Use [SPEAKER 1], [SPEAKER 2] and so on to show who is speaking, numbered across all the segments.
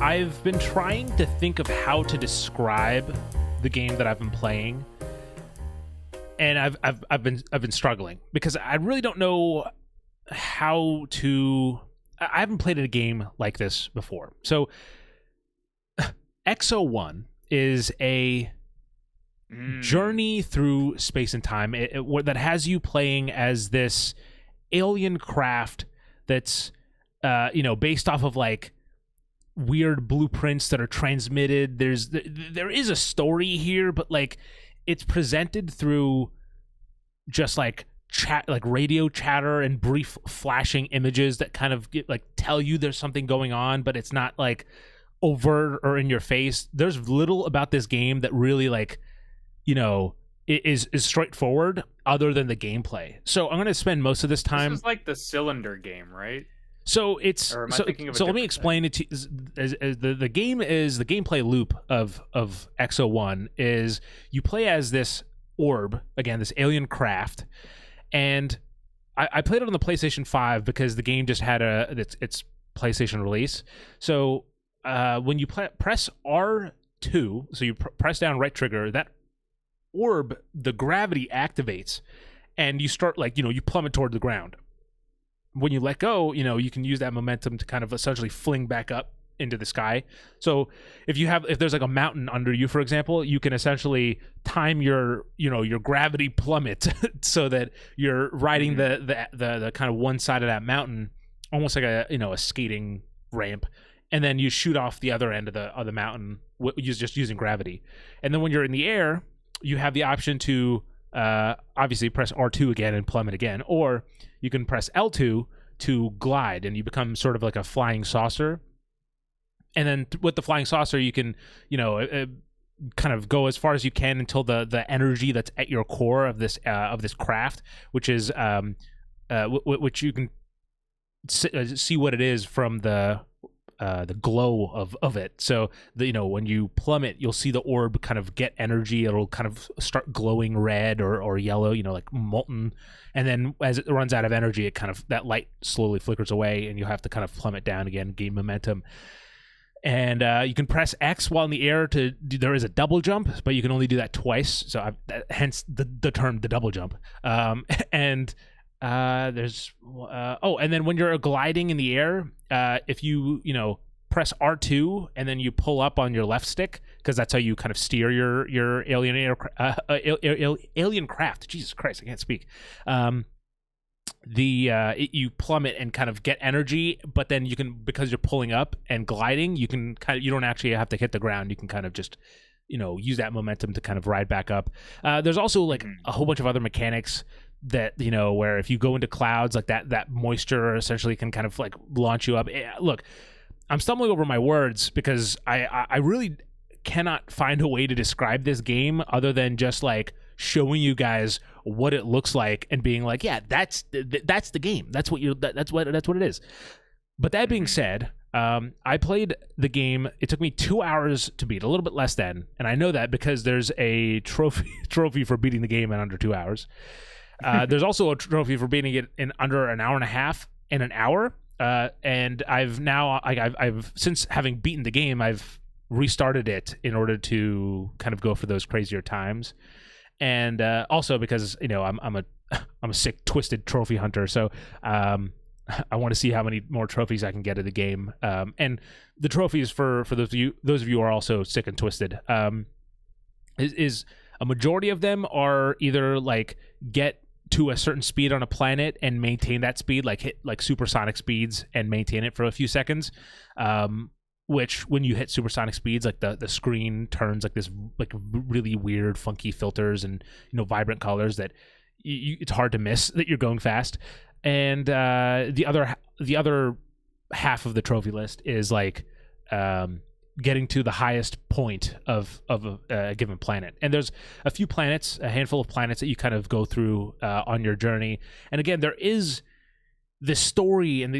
[SPEAKER 1] I've been trying to think of how to describe the game that I've been playing, and I've been struggling because I really don't know how to. I haven't played a game like this before. So, XO1 is a journey through space and time that has you playing as this alien craft that's based off of like weird blueprints that are transmitted. There is a story here, but like it's presented through just like chat, like radio chatter and brief flashing images that kind of tell you there's something going on, but it's not like overt or in your face. There's little about this game that really is straightforward other than the gameplay. So I'm going to spend most of this time.
[SPEAKER 2] This is like the cylinder game, right?
[SPEAKER 1] So it's
[SPEAKER 2] Or am I
[SPEAKER 1] so,
[SPEAKER 2] thinking of a
[SPEAKER 1] so let me
[SPEAKER 2] different
[SPEAKER 1] explain it to you. As the game is the gameplay loop of XO1 is you play as this orb, again, this alien craft, and I played it on the PlayStation 5 because the game just had its PlayStation release. So when you press R2, so you press down right trigger, that orb, the gravity activates, and you start you plummet toward the ground. When you let go, you can use that momentum to kind of essentially fling back up into the sky. So if there's like a mountain under you, for example, you can essentially time your gravity plummet so that you're riding the kind of one side of that mountain, almost like a skating ramp, and then you shoot off the other end of the mountain just using gravity. And then when you're in the air, you have the option to obviously press R2 again and plummet again, or you can press L2 to glide, and you become sort of like a flying saucer. And then with the flying saucer, you can kind of go as far as you can until the energy that's at your core of this craft, which is which you can see what it is from the glow of it. So when you plummet, you'll see the orb kind of get energy. It'll kind of start glowing red or yellow, like molten. And then as it runs out of energy, it kind of, that light slowly flickers away, and you'll have to kind of plummet down again, gain momentum. And you can press X while in the air there is a double jump, but you can only do that twice. So hence the term, the double jump. And there's and then when you're gliding in the air, if you press R2 and then you pull up on your left stick, because that's how you kind of steer your alien alien craft. Jesus Christ, I can't speak. You plummet and kind of get energy, but then you can, because you're pulling up and gliding, you don't actually have to hit the ground. You can kind of just use that momentum to kind of ride back up. There's also like a whole bunch of other mechanics that where if you go into clouds, like that moisture essentially can kind of like launch you up. Look, I'm stumbling over my words because I really cannot find a way to describe this game other than just like showing you guys what it looks like and being like, yeah, that's the game. That's what it is. But that being said, I played the game. It took me 2 hours to beat, a little bit less than, and I know that because there's a trophy for beating the game in under 2 hours. There's also a trophy for beating it in under an hour and a half and an hour. And I've since having beaten the game, I've restarted it in order to kind of go for those crazier times. And also because I'm a sick, twisted trophy hunter, so I want to see how many more trophies I can get in the game. And the trophies for those of you who are also sick and twisted, is a majority of them are either like get to a certain speed on a planet and maintain that speed, like hit like supersonic speeds and maintain it for a few seconds. Which when you hit supersonic speeds, like the screen turns like this like really weird funky filters and vibrant colors that it's hard to miss that you're going fast. And the other half of the trophy list is like getting to the highest point of a given planet. And there's a handful of planets that you kind of go through on your journey. And again, there is this story and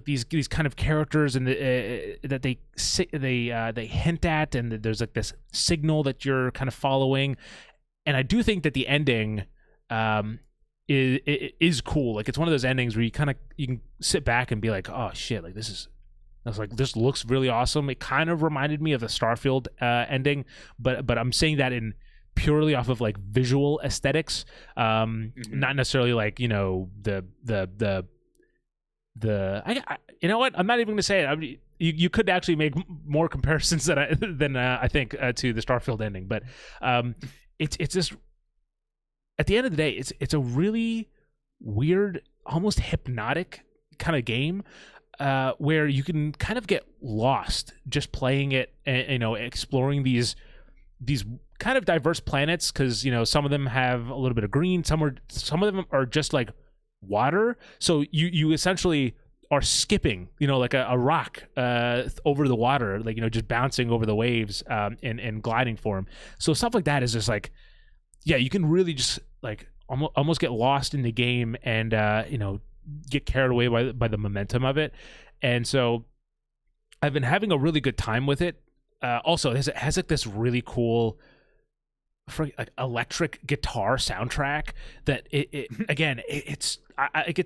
[SPEAKER 1] these kind of characters and that they hint at, and there's like this signal that you're kind of following. And I do think that the ending is cool. Like it's one of those endings where you can sit back and be like, oh shit, like this is I was like, this looks really awesome. It kind of reminded me of the Starfield ending, but I'm saying that in purely off of like visual aesthetics, not necessarily like, you know, the I you know what, I'm not even gonna say it. I mean, you could actually make more comparisons than I think to the Starfield ending, but it's just, at the end of the day, it's a really weird, almost hypnotic kind of game, where you can kind of get lost just playing it, and, you know, exploring these kind of diverse planets, because, you know, some of them have a little bit of green, some of them are just like water, so you essentially are skipping, you know, like a rock over the water, like, you know, just bouncing over the waves, and gliding for them. So stuff like that is just like, yeah, you can really just like almost get lost in the game, and you know, get carried away by the momentum of it. And so I've been having a really good time with it. Also, it has like this really cool like electric guitar soundtrack that it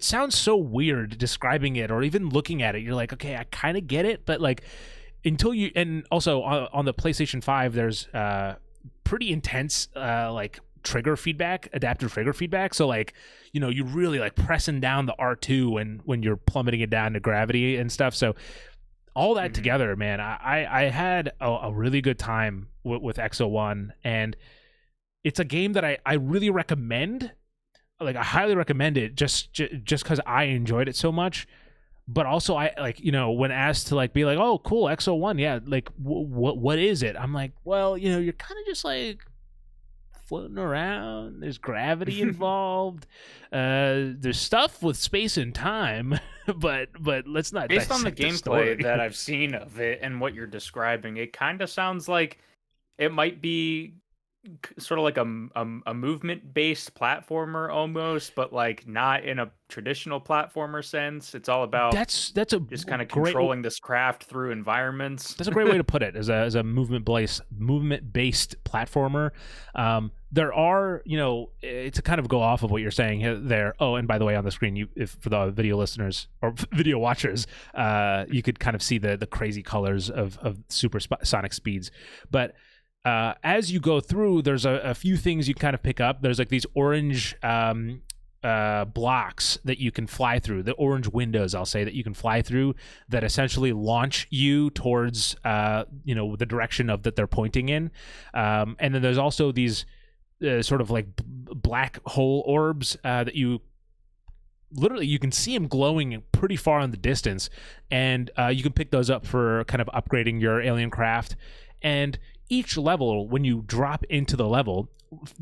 [SPEAKER 1] sounds so weird describing it or even looking at it. You're like, okay, I kind of get it, but like until you, and also on the PlayStation 5 there's pretty intense like adaptive trigger feedback, so like, you know, you're really like pressing down the R2 when you're plummeting it down to gravity and stuff. So all that together, man, I had a really good time with XO1, and it's a game that I really recommend. Like, I highly recommend it just because I enjoyed it so much. But also, I, like, you know, when asked to like be like, oh, cool, XO1, yeah, like what is it? I'm like, well, you know, you're kind of just like floating around. There's gravity involved. There's stuff with space and time, but let's not.
[SPEAKER 2] Based on the
[SPEAKER 1] gameplay
[SPEAKER 2] that I've seen of it and what you're describing, it kind of sounds like it might be sort of like a movement based platformer almost, but like not in a traditional platformer sense. It's all about
[SPEAKER 1] that's a
[SPEAKER 2] just kind of controlling this craft through environments.
[SPEAKER 1] That's a great way to put it, as a movement based platformer. There are, you know, to kind of go off of what you're saying there. Oh, and by the way, on the screen, if for the video listeners or video watchers, you could kind of see the crazy colors of supersonic speeds. But as you go through, there's a few things you kind of pick up. There's like these orange blocks that you can fly through, the orange windows, I'll say, that you can fly through, that essentially launch you towards you know, the direction of that they're pointing in. And then there's also these sort of like black hole orbs that you can see them glowing pretty far in the distance, and you can pick those up for kind of upgrading your alien craft. And each level, when you drop into the level,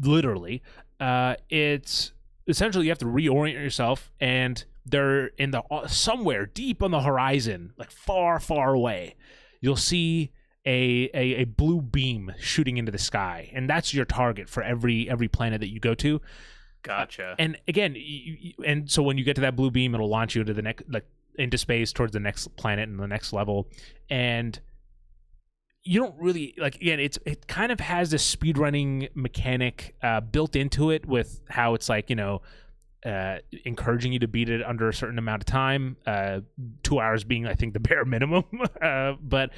[SPEAKER 1] literally, it's essentially you have to reorient yourself, and they're in the somewhere deep on the horizon, like far away, you'll see a blue beam shooting into the sky, and that's your target for every planet that you go to.
[SPEAKER 2] Gotcha.
[SPEAKER 1] And again, and so when you get to that blue beam, it'll launch you into the next, like, into space towards the next planet and the next level. And you don't really, like, again, it kind of has this speedrunning mechanic built into it, with how it's like, you know, encouraging you to beat it under a certain amount of time, 2 hours being, I think, the bare minimum. But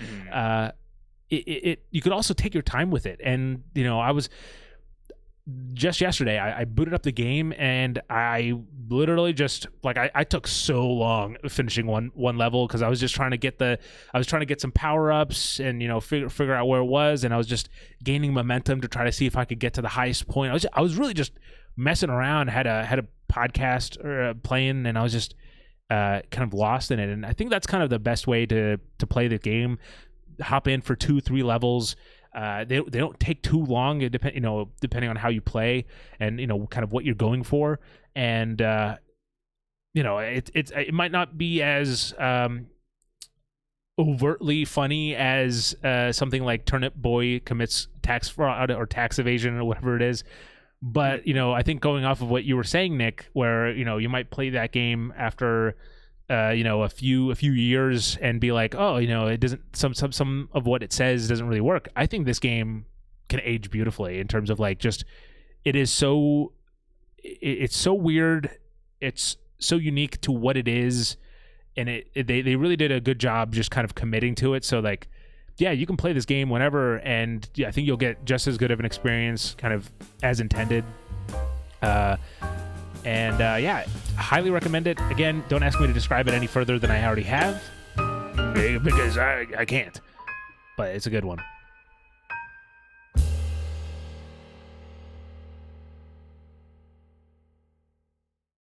[SPEAKER 1] you could also take your time with it. And, you know, I was just yesterday, I booted up the game, and I literally just, like, I took so long finishing one level, because I was just trying to get some power-ups and, you know, figure out where it was, and I was just gaining momentum to try to see if I could get to the highest point. I was really just messing around, had a podcast playing, and I was just kind of lost in it. And I think that's kind of the best way to play the game. Hop in for 2-3 levels. They don't take too long, depending on how you play and, you know, kind of what you're going for. And you know, it might not be as overtly funny as something like Turnip Boy Commits Tax Fraud or Tax Evasion or whatever it is. But, you know, I think going off of what you were saying, Nick, where, you know, you might play that game after you know, a few years and be like, oh, you know, it doesn't, some of what it says doesn't really work. I think this game can age beautifully in terms of, like, just, it's so weird, it's so unique to what it is, and they really did a good job just kind of committing to it. So like, yeah, you can play this game whenever, and yeah, I think you'll get just as good of an experience, kind of as intended. Yeah, highly recommend it. Again, don't ask me to describe it any further than I already have, because I can't. But it's a good one.